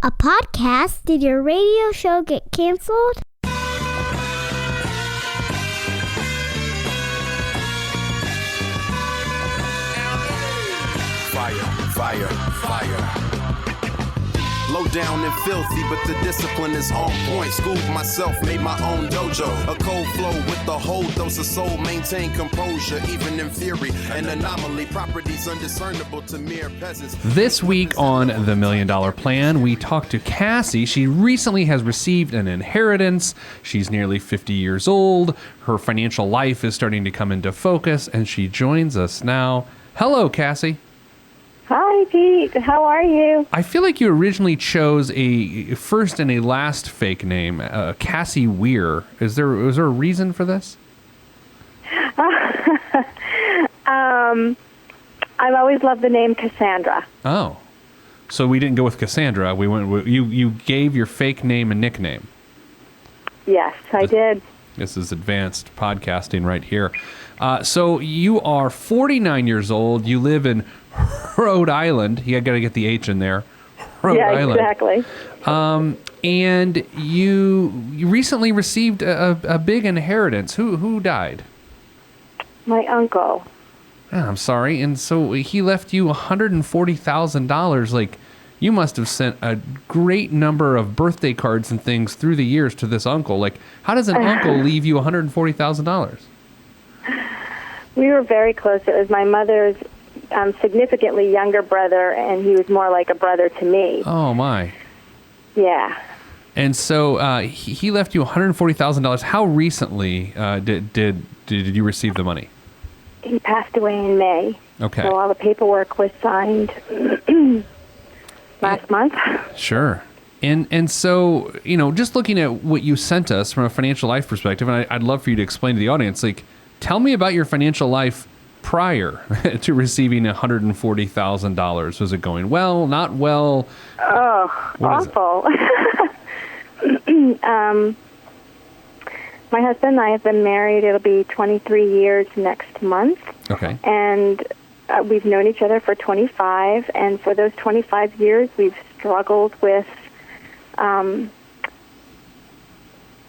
A podcast? Did your radio show get canceled? Fire. Low down and filthy, but the discipline is on point. Schooled myself, made my own dojo. A cold flow with the whole dose of soul. Maintain composure, even in theory. An anomaly, properties undiscernible to mere peasants. This week on The $1 Million Plan, we talked to Cassie. She recently has received an inheritance. She's nearly 50 years old. Her financial life is starting to come into focus, and she joins us now. Hello, Cassie. Hi, Pete. How are you? I feel like you originally chose a first and a last fake name, Cassie Weir. Was there a reason for this? I've always loved the name Cassandra. Oh, so we didn't go with Cassandra. We went with, you gave your fake name a nickname. Yes, I did. This is advanced podcasting right here. So you are 49 years old. You live in Rhode Island. You got to get the H in there. Rhode Island. Exactly. And you recently received a big inheritance. Who died? My uncle. Oh, I'm sorry. And so he left you $140,000. Like, you must have sent a great number of birthday cards and things through the years to this uncle. Like, how does an uncle leave you $140,000? We were very close. It was my mother's significantly younger brother, and he was more like a brother to me. Oh, my. Yeah. And so he left you $140,000. How recently did you receive the money? He passed away in May. Okay. So all the paperwork was signed last month. Sure. And so, just looking at what you sent us from a financial life perspective, and I'd love for you to explain to the audience, like, tell me about your financial life prior to receiving $140,000. Was it going well, not well? Oh, awful. My husband and I have been married. It'll be 23 years next month. Okay. And we've known each other for 25. And for those 25 years, we've struggled with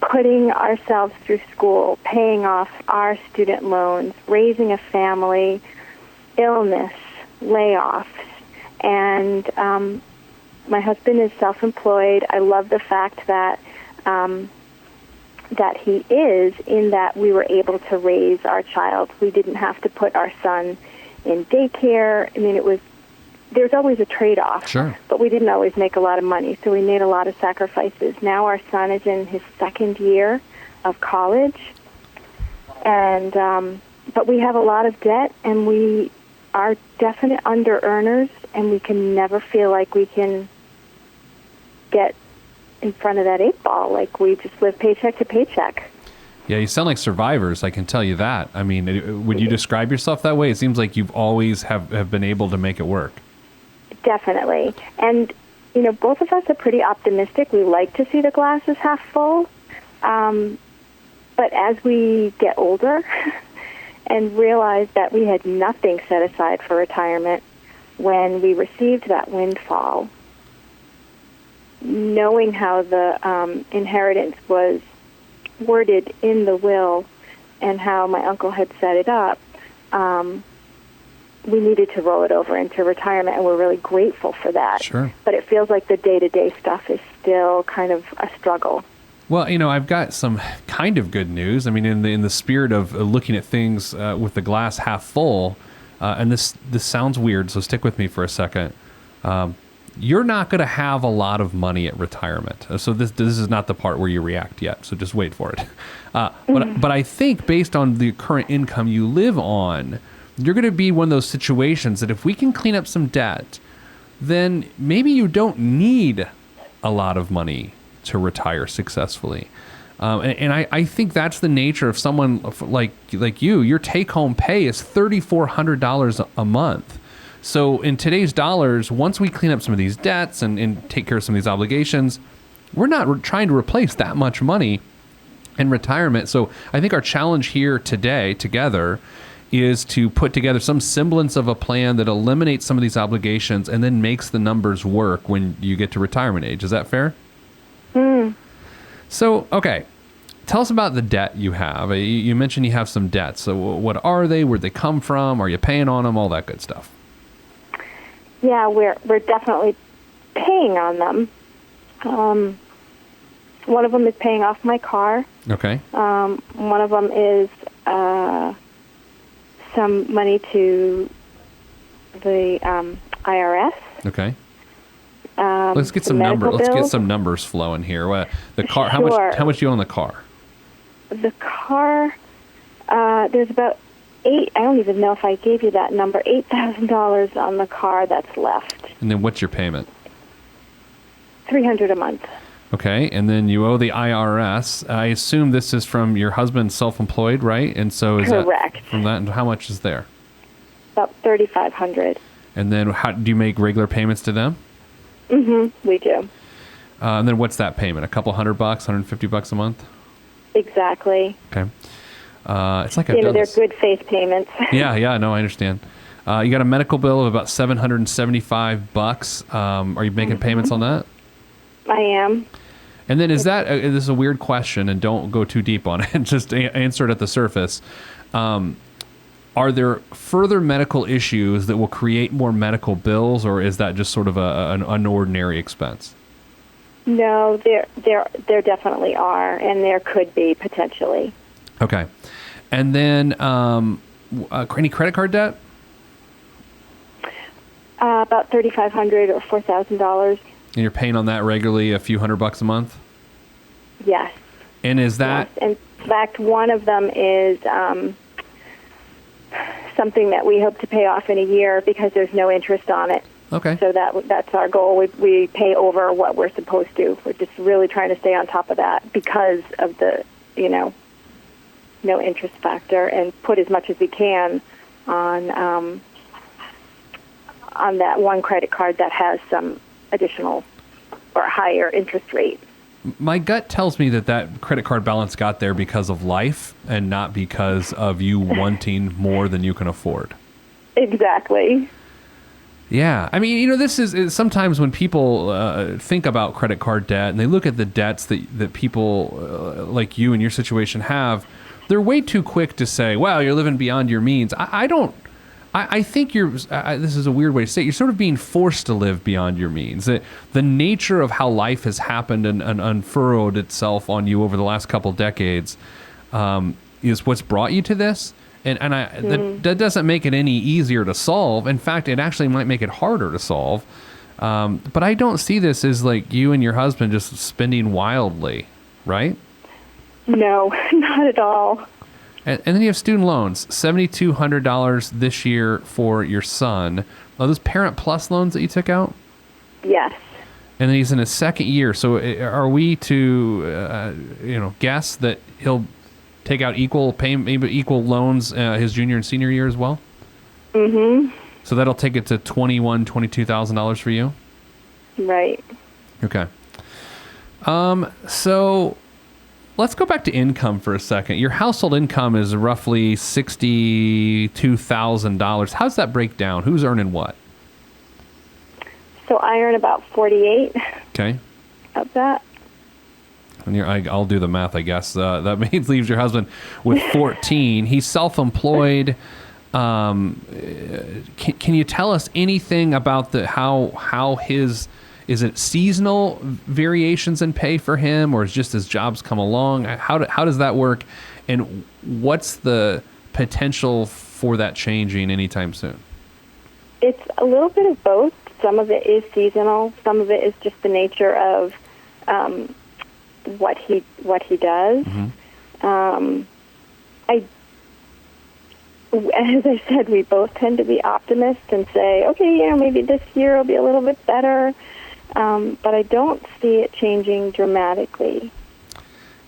putting ourselves through school, paying off our student loans, raising a family, illness, layoffs. And my husband is self-employed. I love the fact that that he is, in that we were able to raise our child. We didn't have to put our son in daycare. I mean, there's always a trade-off. Sure. But we didn't always make a lot of money, so we made a lot of sacrifices. Now our son is in his second year of college, and but we have a lot of debt, and we are definite under-earners, and we can never feel like we can get in front of that 8 ball. Like, we just live paycheck to paycheck. Yeah, you sound like survivors, I can tell you that. I mean, would you describe yourself that way? It seems like you've always have been able to make it work. Definitely. And, both of us are pretty optimistic. We like to see the glass as half full. But as we get older and realize that we had nothing set aside for retirement when we received that windfall, knowing how the inheritance was worded in the will and how my uncle had set it up, we needed to roll it over into retirement, and we're really grateful for that. Sure. But it feels like the day-to-day stuff is still kind of a struggle. Well, I've got some kind of good news. I mean, in the spirit of looking at things with the glass half full, and this sounds weird, so stick with me for a second. You're not going to have a lot of money at retirement. So this is not the part where you react yet. So just wait for it. But I think based on the current income you live on, you're going to be one of those situations that if we can clean up some debt, then maybe you don't need a lot of money to retire successfully. And I think that's the nature of someone like you. Your take-home pay is $3,400 a month. So in today's dollars, once we clean up some of these debts and take care of some of these obligations, we're not trying to replace that much money in retirement. So I think our challenge here today together is to put together some semblance of a plan that eliminates some of these obligations and then makes the numbers work when you get to retirement age. Is that fair? So, okay. Tell us about the debt you have. You mentioned you have some debts. So what are they? Where'd they come from? Are you paying on them? All that good stuff. Yeah, we're definitely paying on them. One of them is paying off my car. Okay. One of them is some money to the IRS. Okay. Let's get some numbers. Let's get some numbers flowing here. The car. Sure. How much do you owe on the car? The car. There's about I don't even know if I gave you that number. $8,000 on the car that's left. And then what's your payment? $300 a month. Okay, and then you owe the IRS. I assume this is from your husband, self-employed, right? And so is correct. That from that? And how much is there? About $3,500. And then how do you make regular payments to them? Mm-hmm. We do. And then what's that payment? A couple $100, $150 a month? Exactly. Okay. It's like they're good faith payments. Yeah. No, I understand. You got a medical bill of about $775. Are you making payments on that? I am. And then this is a weird question, and don't go too deep on it. Just answer it at the surface. Are there further medical issues that will create more medical bills, or is that just sort of an ordinary expense? No, there definitely are, and there could be potentially. Okay. And then any credit card debt? About $3,500 or $4,000. And you're paying on that regularly, a few $100 a month? Yes. And is that... Yes. In fact, one of them is something that we hope to pay off in a year because there's no interest on it. Okay. So that's our goal. We pay over what we're supposed to. We're just really trying to stay on top of that because of the, no interest factor, and put as much as we can on that one credit card that has some additional or higher interest rate. My gut tells me that credit card balance got there because of life and not because of you wanting more than you can afford. Exactly. Yeah. I mean, this is sometimes when people think about credit card debt and they look at the debts that people like you in your situation have, they're way too quick to say, well, you're living beyond your means. I think this is a weird way to say it. You're sort of being forced to live beyond your means. The nature of how life has happened and unfurrowed itself on you over the last couple decades is what's brought you to this. That doesn't make it any easier to solve. In fact, it actually might make it harder to solve. But I don't see this as like you and your husband just spending wildly, right? No, not at all. And then you have student loans, $7,200 this year for your son. Are those Parent Plus loans that you took out? Yes. And then he's in his second year. So are we to guess that he'll take out equal loans his junior and senior year as well? Mm-hmm. So that'll take it to $21,000, $22,000 for you? Right. Okay. So let's go back to income for a second. Your household income is roughly $62,000. How does that break down? Who's earning what? So I earn about 48. Okay. Of that. And I'll do the math, I guess. That means leaves your husband with 14. He's self-employed. Can you tell us anything about how his... Is it seasonal variations in pay for him, or is just as jobs come along? How does that work, and what's the potential for that changing anytime soon? It's a little bit of both. Some of it is seasonal. Some of it is just the nature of what he does. Mm-hmm. As I said, we both tend to be optimists and say, okay, maybe this year will be a little bit better. But I don't see it changing dramatically.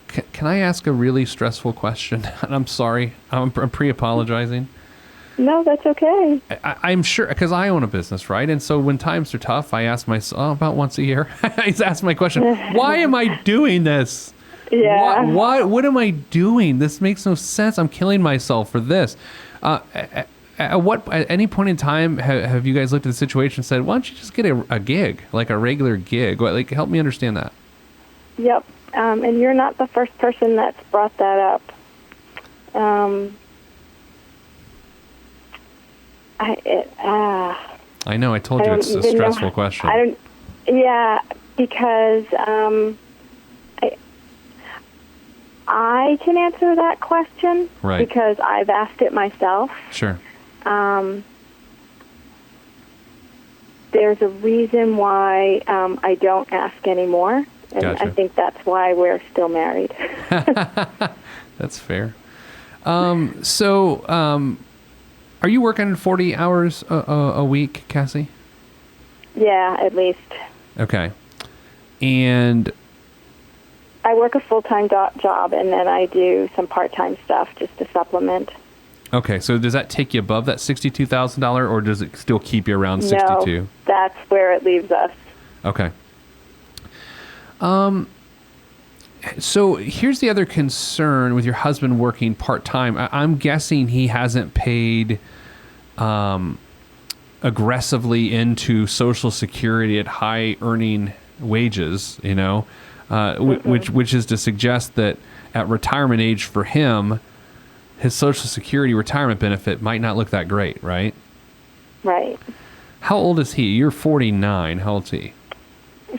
Can I ask a really stressful question? And I'm sorry. I'm pre-apologizing. No, that's okay. I'm sure, because I own a business, right? And so when times are tough, I ask myself, about once a year, I ask my question, why am I doing this? Yeah. What am I doing? This makes no sense. I'm killing myself for this. At any point in time have you guys looked at the situation and said, why don't you just get a gig, like a regular gig? Like, help me understand that. Yep. And you're not the first person that's brought that up. I know. I told you it's a stressful question. Yeah, because I can answer that question, right, because I've asked it myself. Sure. There's a reason why I don't ask anymore, and Gotcha. I think that's why we're still married. That's fair. So, are you working 40 hours a week, Cassie? Yeah, at least. Okay. And I work a full-time job, and then I do some part-time stuff just to supplement. okay, so does that take you above that $62,000, or does it still keep you around 62? No, that's where it leaves us. Okay. So here's the other concern with your husband working part-time. I'm guessing he hasn't paid aggressively into Social Security at high earning wages, which is to suggest that at retirement age for him, his Social Security retirement benefit might not look that great, right? Right. How old is he? You're 49. How old is he?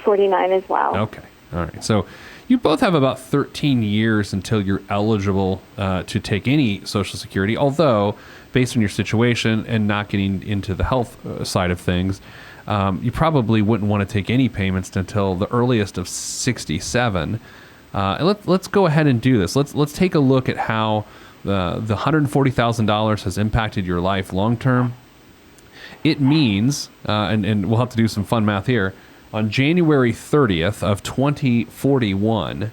49 as well. Okay. All right. So you both have about 13 years until you're eligible to take any Social Security, although based on your situation and not getting into the health side of things, you probably wouldn't want to take any payments until the earliest of 67. Let's go ahead and do this. Let's take a look at how the $140,000 has impacted your life long term. It means, and we'll have to do some fun math here, on January 30th of 2041,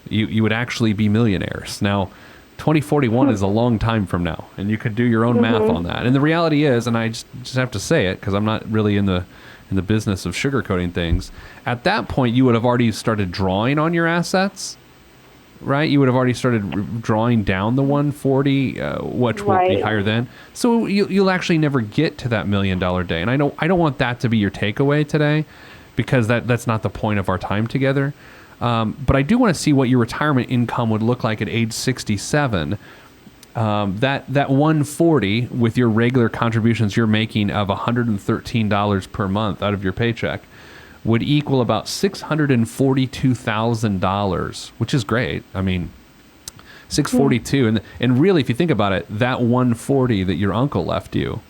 you would actually be millionaires. Now, 2041 is a long time from now, and you could do your own math on that. And the reality is, and I just have to say it because I'm not really in the business of sugarcoating things, at that point you would have already started drawing on your assets, right? You would have already started drawing down the 140, which will be higher then. So you'll actually never get to that $1 million day. And I don't want that to be your takeaway today, because that's not the point of our time together. But I do want to see what your retirement income would look like at age 67. That 140 with your regular contributions you're making of $113 per month out of your paycheck would equal about $642,000, which is great. I mean, 642, and really, if you think about it, that 140 that your uncle left you,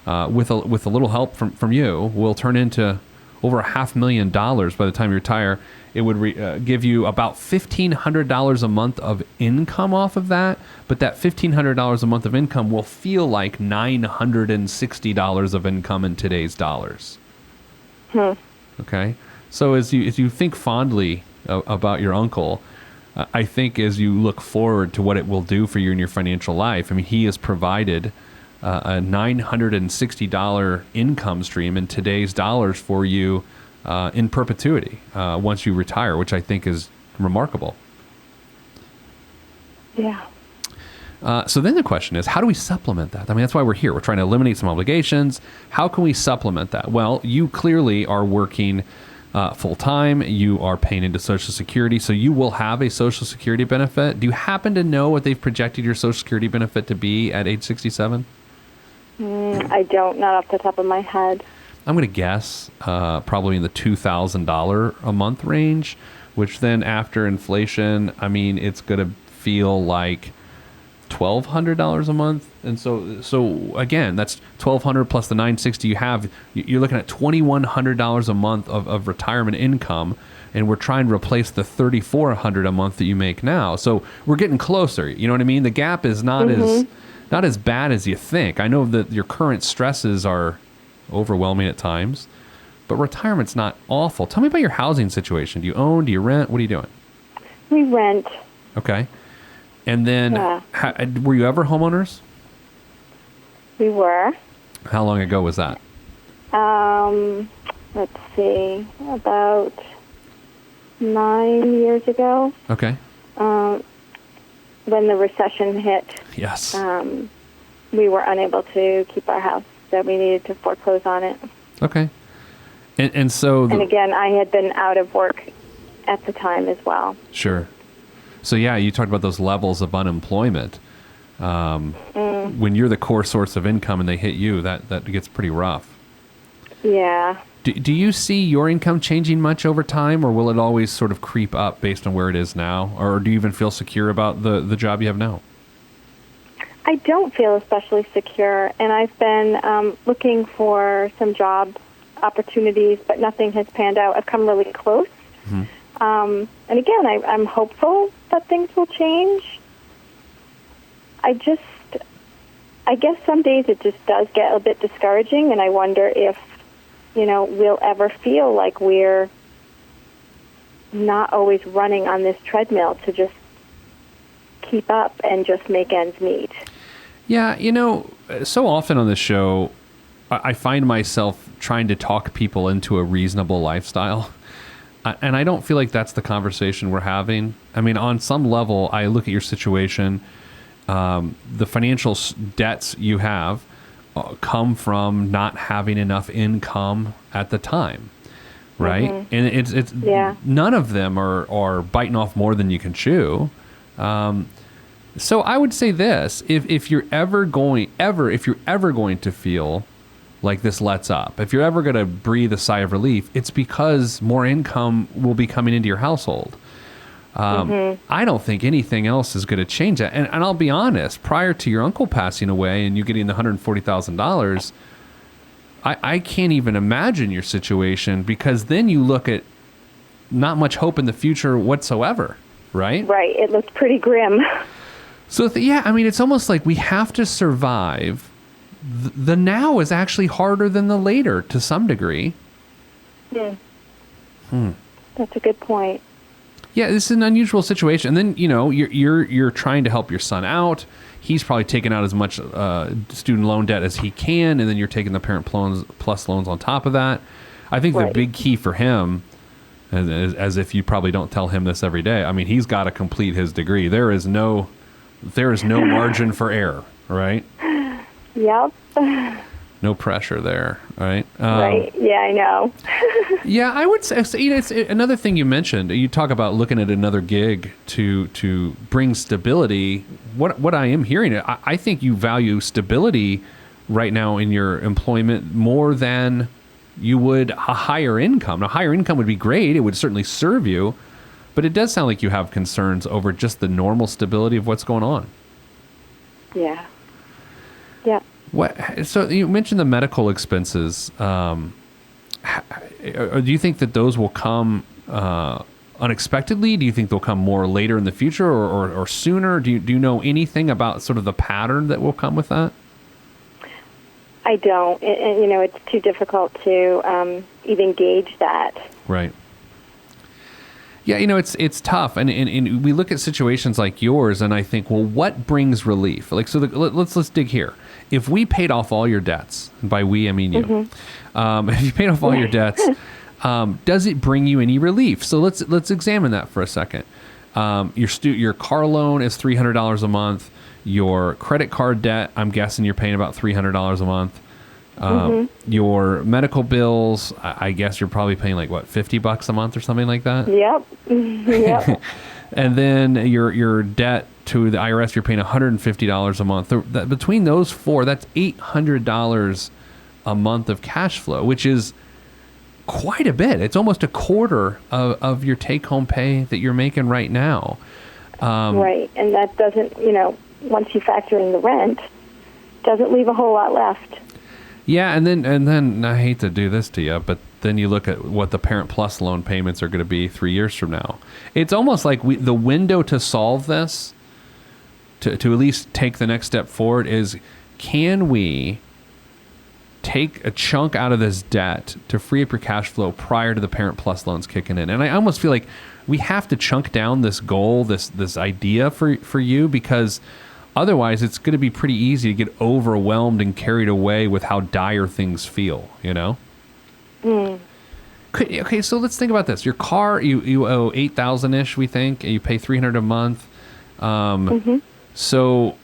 with a little help from you, will turn into over $500,000 by the time you retire. It would give you about $1,500 a month of income off of that, but that $1,500 a month of income will feel like $960 of income in today's dollars. Okay, so as you think fondly about your uncle, I think as you look forward to what it will do for you in your financial life, I mean, he has provided a $960 income stream in today's dollars for you in perpetuity once you retire, which I think is remarkable. Yeah. So then the question is, how do we supplement that? I mean, that's why we're here. We're trying to eliminate some obligations. How can we supplement that? Well, you clearly are working full-time. You are paying into Social Security, so you will have a Social Security benefit. Do you happen to know what they've projected your Social Security benefit to be at age 67? I don't, not off the top of my head. I'm going to guess probably in the $2,000 a month range, which then after inflation, I mean, it's going to feel like $1,200 a month. And so again, that's $1,200 plus the $960 you have. You're looking at $2,100 a month of retirement income, and we're trying to replace the $3,400 a month that you make now. So we're getting closer. You know what I mean? The gap is not as bad as you think. I know that your current stresses are overwhelming at times, but retirement's not awful. Tell me about your housing situation. Do you own? Do you rent? What are you doing? We rent. Okay. And then, were you ever homeowners? We were. How long ago was that? Let's see, about 9 years ago. Okay. When the recession hit. Yes. we were unable to keep our house, so we needed to foreclose on it. Okay. And so... And again, I had been out of work at the time as well. Sure. So yeah, you talked about those levels of unemployment. When you're the core source of income and they hit you, that gets pretty rough. Yeah. Do you see your income changing much over time, or will it always sort of creep up based on where it is now? Or do you even feel secure about the job you have now? I don't feel especially secure, and I've been looking for some job opportunities, but nothing has panned out. I've come really close. And again, I'm hopeful that things will change. I guess some days it just does get a bit discouraging, and I wonder if, we'll ever feel like we're not always running on this treadmill to just keep up and just make ends meet. Yeah, so often on this show, I find myself trying to talk people into a reasonable lifestyle. And I don't feel like that's the conversation we're having. I mean, on some level, I look at your situation. The financial debts you have come from not having enough income at the time, right? Mm-hmm. And it's none of them are biting off more than you can chew. So I would say this: if you're ever going to feel like this lets up, if you're ever going to breathe a sigh of relief, it's because more income will be coming into your household. I don't think anything else is going to change that. And I'll be honest, prior to your uncle passing away and you getting the $140,000, I can't even imagine your situation, because then you look at not much hope in the future whatsoever, right? Right. It looks pretty grim. So, it's almost like we have to survive. The now is actually harder than the later to some degree. That's a good point. Yeah, this is an unusual situation. And then, you're trying to help your son out. He's probably taking out as much student loan debt as he can, and then you're taking the Parent Plus loans on top of that. I think the big key for him, as if you probably don't tell him this every day, I mean, he's got to complete his degree. There is no margin for error, right? Yep. No pressure there, right? Right. Yeah, I know. Yeah, I would say, it's another thing you mentioned. You talk about looking at another gig to bring stability. What I am hearing, I think you value stability right now in your employment more than you would a higher income. Now, higher income would be great. It would certainly serve you. But it does sound like you have concerns over just the normal stability of what's going on. Yeah. Yeah. So you mentioned the medical expenses. Do you think that those will come unexpectedly? Do you think they'll come more later in the future or sooner? Do you know anything about sort of the pattern that will come with that? I don't. It's too difficult to even gauge that. Right. Yeah, it's tough, and we look at situations like yours, and I think, well, what brings relief? Like, so let's dig here. If we paid off all your debts, and by we I mean you, if you paid off all your debts, does it bring you any relief? So let's examine that for a second. Your car loan is $300 a month. Your credit card debt, I'm guessing you're paying about $300 a month. Your medical bills, I guess you're probably paying like what, $50 a month or something like that? Yep. Yep. And then your debt to the IRS, you're paying $150 a month. Between those four, that's $800 a month of cash flow, which is quite a bit. It's almost a quarter of your take-home pay that you're making right now. Right, and that doesn't, once you factor in the rent, doesn't leave a whole lot left. Yeah, and then I hate to do this to you, but then you look at what the Parent Plus loan payments are going to be 3 years from now. It's almost like the window to solve this, to at least take the next step forward, is can we take a chunk out of this debt to free up your cash flow prior to the Parent Plus loans kicking in? And I almost feel like we have to chunk down this goal, this idea for you, because otherwise, it's going to be pretty easy to get overwhelmed and carried away with how dire things feel, Okay, so let's think about this. Your car, you owe $8,000-ish, we think. You pay $300 a month. So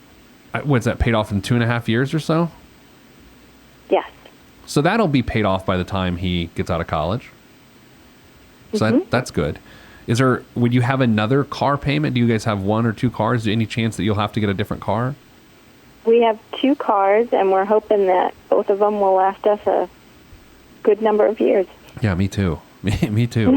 what's that, paid off in 2.5 years or so? Yes. So that'll be paid off by the time he gets out of college. So that's good. Would you have another car payment? Do you guys have one or two cars? Is there any chance that you'll have to get a different car? We have 2 cars, and we're hoping that both of them will last us a good number of years. Yeah, me too. Me too.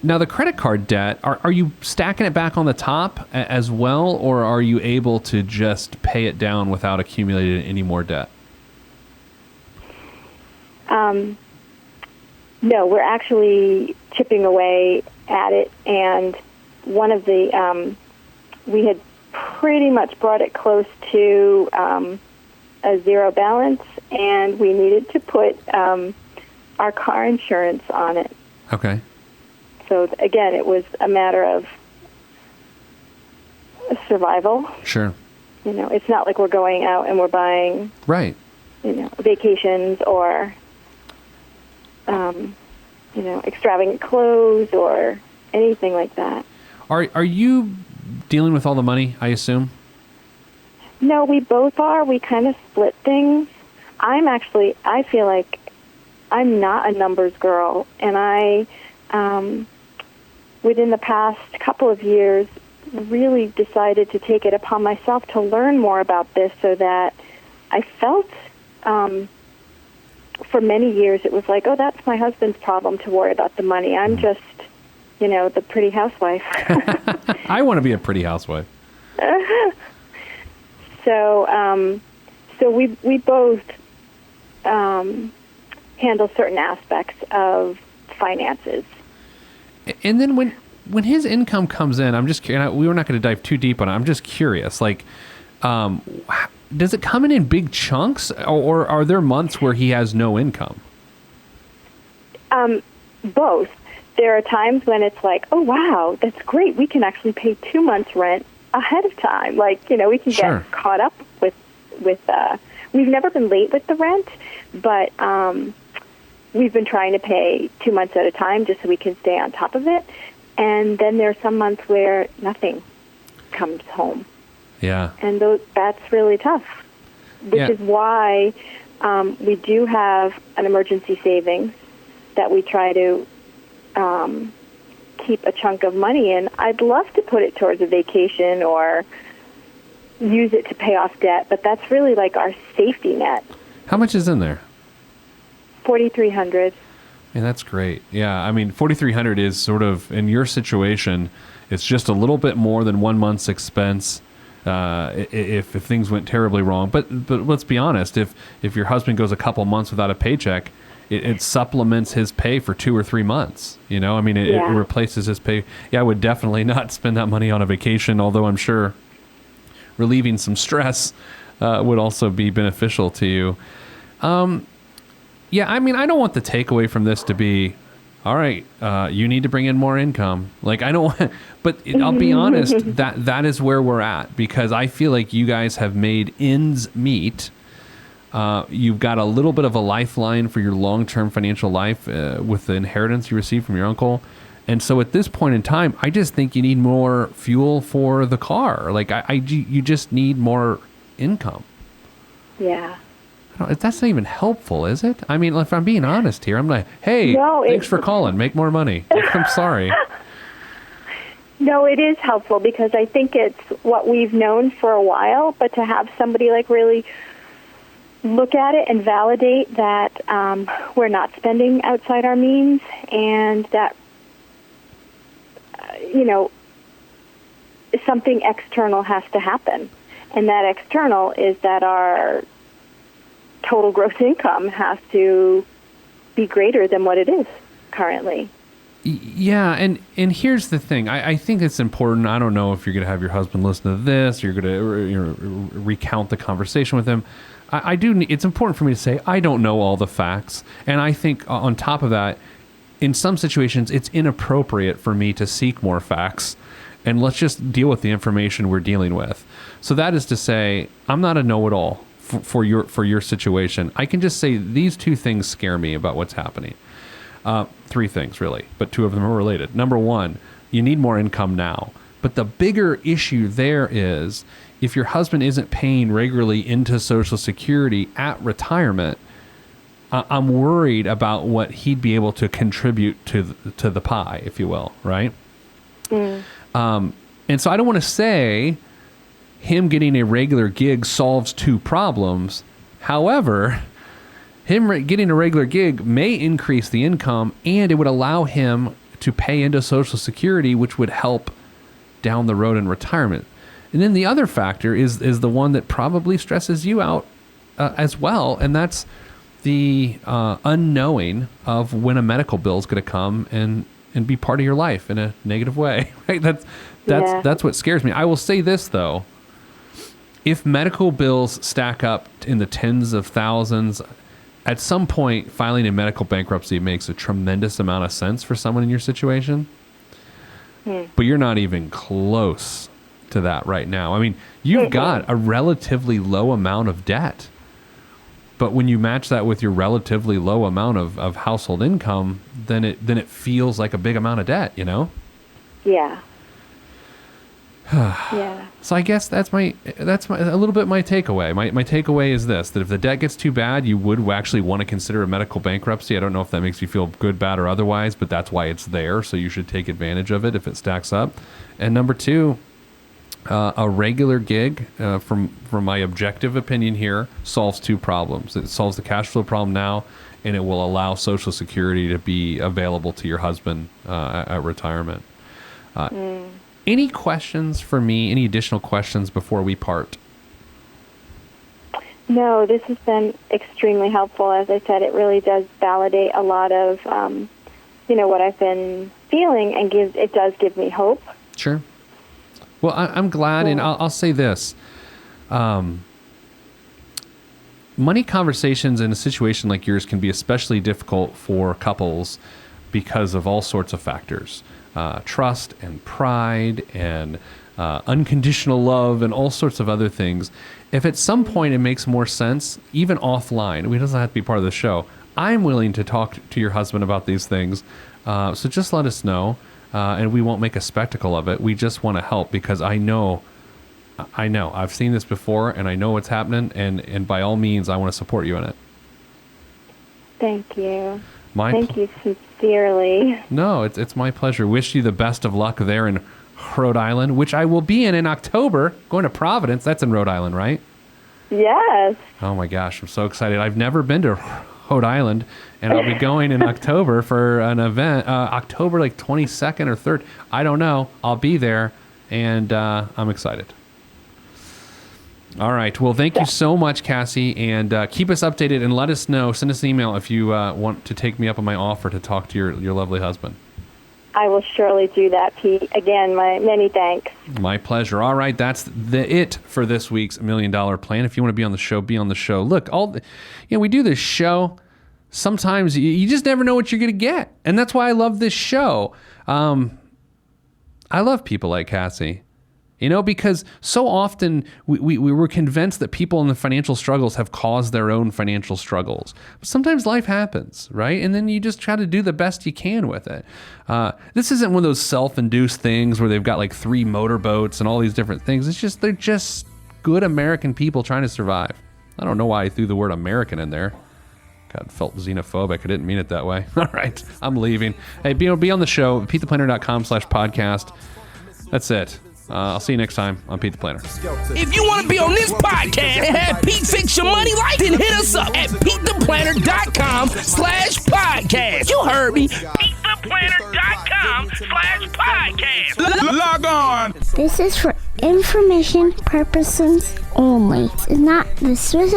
Now, the credit card debt, are you stacking it back on the top as well, or are you able to just pay it down without accumulating any more debt? No, we're actually chipping away at it, and one of the, we had pretty much brought it close to a zero balance, and we needed to put our car insurance on it. Okay. So, again, it was a matter of survival. Sure. It's not like we're going out and we're buying, right, vacations or, extravagant clothes or anything like that. Are you dealing with all the money, I assume? No, we both are. We kind of split things. I feel like I'm not a numbers girl, and I, within the past couple of years, really decided to take it upon myself to learn more about this so that I felt, for many years, it was like, oh, that's my husband's problem to worry about the money. I'm just, the pretty housewife. I want to be a pretty housewife. So we both handle certain aspects of finances. And then when his income comes in, I'm just curious. We were not going to dive too deep on it. I'm just curious, like, does it come in big chunks, or are there months where he has no income? Both. There are times when it's like, oh, wow, that's great. We can actually pay 2 months' rent ahead of time. Like, we can Sure. get caught up with we've never been late with the rent, but we've been trying to pay 2 months at a time just so we can stay on top of it. And then there are some months where nothing comes home. Yeah. And that's really tough, which is why we do have an emergency savings that we try to keep a chunk of money in. I'd love to put it towards a vacation or use it to pay off debt, but that's really like our safety net. How much is in there? $4,300. Yeah, that's great. Yeah, I mean, $4,300 is sort of, in your situation, it's just a little bit more than 1 month's expense if things went terribly wrong. But let's be honest, if your husband goes a couple months without a paycheck, it supplements his pay for 2 or 3 months. It replaces his pay. Yeah, I would definitely not spend that money on a vacation, although I'm sure relieving some stress would also be beneficial to you. Yeah, I mean, I don't want the takeaway from this to be, all right, you need to bring in more income. Like, I don't want, but I'll be honest, that is where we're at, because I feel like you guys have made ends meet. You've got a little bit of a lifeline for your long-term financial life with the inheritance you received from your uncle. And so at this point in time, I just think you need more fuel for the car. Like, you just need more income. Yeah. That's not even helpful, is it? I mean, if I'm being honest here, I'm like, hey, thanks for calling. Make more money. I'm sorry. No, it is helpful because I think it's what we've known for a while, but to have somebody like really look at it and validate that we're not spending outside our means and that, something external has to happen. And that external is that our total gross income has to be greater than what it is currently. Yeah, and here's the thing. I think it's important. I don't know if you're going to have your husband listen to this, or you're going to recount the conversation with him. I do. It's important for me to say I don't know all the facts, and I think on top of that, in some situations, it's inappropriate for me to seek more facts, and let's just deal with the information we're dealing with. So that is to say, I'm not a know-it-all for your situation. I can just say these 2 things scare me about what's happening. 3 things, really, but 2 of them are related. Number 1, you need more income now. But the bigger issue there is if your husband isn't paying regularly into Social Security at retirement, I'm worried about what he'd be able to contribute to the pie, if you will, right? And so I don't want to say him getting a regular gig solves two problems. However, him getting a regular gig may increase the income, and it would allow him to pay into Social Security, which would help down the road in retirement. And then the other factor is the one that probably stresses you out as well, and that's the unknowing of when a medical bill is going to come and be part of your life in a negative way. Right? That's what scares me. I will say this though: if medical bills stack up in the tens of thousands, at some point filing a medical bankruptcy makes a tremendous amount of sense for someone in your situation. But you're not even close to that right now. I mean, you've got a relatively low amount of debt, but when you match that with your relatively low amount of household income, then it feels like a big amount of debt, you know? Yeah. Yeah. So I guess that's a little bit my takeaway. My takeaway is this: that if the debt gets too bad, you would actually want to consider a medical bankruptcy. I don't know if that makes you feel good, bad, or otherwise, but that's why it's there. So you should take advantage of it if it stacks up. And number two, a regular gig, from my objective opinion here, solves two problems. It solves the cash flow problem now, and it will allow Social Security to be available to your husband at retirement. Any questions for me? Any additional questions before we part? No, this has been extremely helpful. As I said, it really does validate a lot of, what I've been feeling, and it does give me hope. Sure. Well, I'm glad, and I'll say this. Money conversations in a situation like yours can be especially difficult for couples because of all sorts of factors. Trust and pride and unconditional love and all sorts of other things. If at some point it makes more sense, even offline, it doesn't have to be part of the show, I'm willing to talk to your husband about these things. So just let us know, and we won't make a spectacle of it. We just want to help because I know I've seen this before and I know what's happening, and by all means, I want to support you in it. Thank you. Thank you sincerely. No, it's my pleasure. Wish you the best of luck there in Rhode Island, which I will be in October, going to Providence. That's in Rhode Island, right? Yes. Oh my gosh, I'm so excited. I've never been to Rhode Island, and I'll be going in October for an event, October like 22nd or 3rd. I don't know. I'll be there, and I'm excited. All right. Well, thank you so much, Cassie, and keep us updated and let us know. Send us an email if you want to take me up on my offer to talk to your lovely husband. I will surely do that, Pete. Again, my many thanks. My pleasure. All right. That's it for this week's $1 Million Plan. If you want to be on the show, be on the show. Look, we do this show. Sometimes you just never know what you're going to get. And that's why I love this show. I love people like Cassie. Because so often we were convinced that people in the financial struggles have caused their own financial struggles. But sometimes life happens, right? And then you just try to do the best you can with it. This isn't one of those self-induced things where they've got like 3 motorboats and all these different things. They're just good American people trying to survive. I don't know why I threw the word American in there. God, felt xenophobic. I didn't mean it that way. All right, I'm leaving. Hey, be on the show, PeteThePlanner.com/podcast. That's it. I'll see you next time on Pete the Planner. If you want to be on this podcast and have Pete fix your money life, then hit us up at PeteThePlanner.com/podcast. You heard me. PeteThePlanner.com/podcast. Log on. This is for information purposes only. It's not the Swiss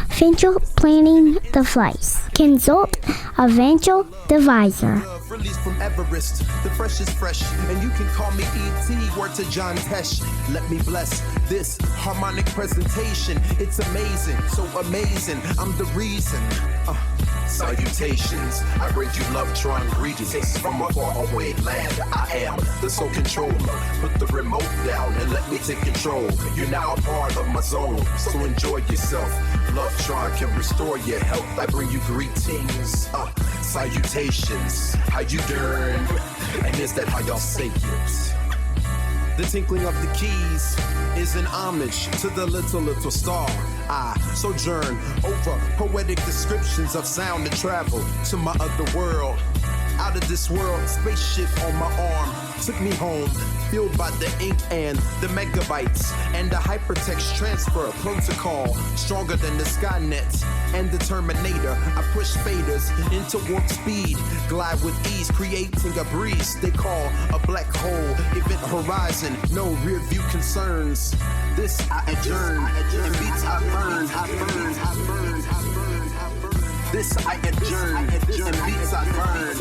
financial planning device. Consult a financial advisor. Released from Everest, the fresh is fresh, and you can call me E.T. Word to John Tesh. Let me bless this harmonic presentation. It's amazing, so amazing. I'm the reason. Salutations, I bring you love, drawing greetings from a faraway land. I am the sole controller. Put the remote down and let me take control. You're now a part of my zone, so enjoy yourself. Love Tron can restore your health. I bring you greetings, salutations. How you doing? And is that how y'all say it? The tinkling of the keys is an homage to the little star. I sojourn over poetic descriptions of sound and travel to my other world. Out of this world, spaceship on my arm took me home, fueled by the ink and the megabytes and the hypertext transfer protocol, stronger than the Skynet and the Terminator. I push faders into warp speed, glide with ease, creating a breeze they call a black hole. Event horizon, no rear view concerns. This I adjourn, and beats I burn. This I adjourn, and beats I burn.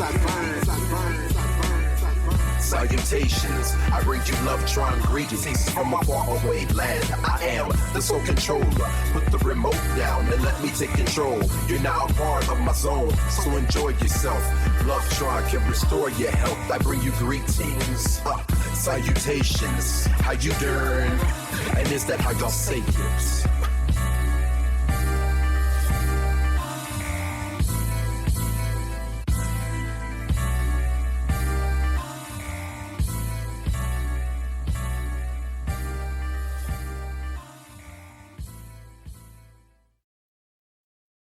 Salutations, I bring you love-tron greetings from a faraway land. I am the sole controller. Put the remote down and let me take control. You're now a part of my zone, so enjoy yourself. Love-tron can restore your health. I bring you greetings, salutations. How you doing? And is that how y'all say it?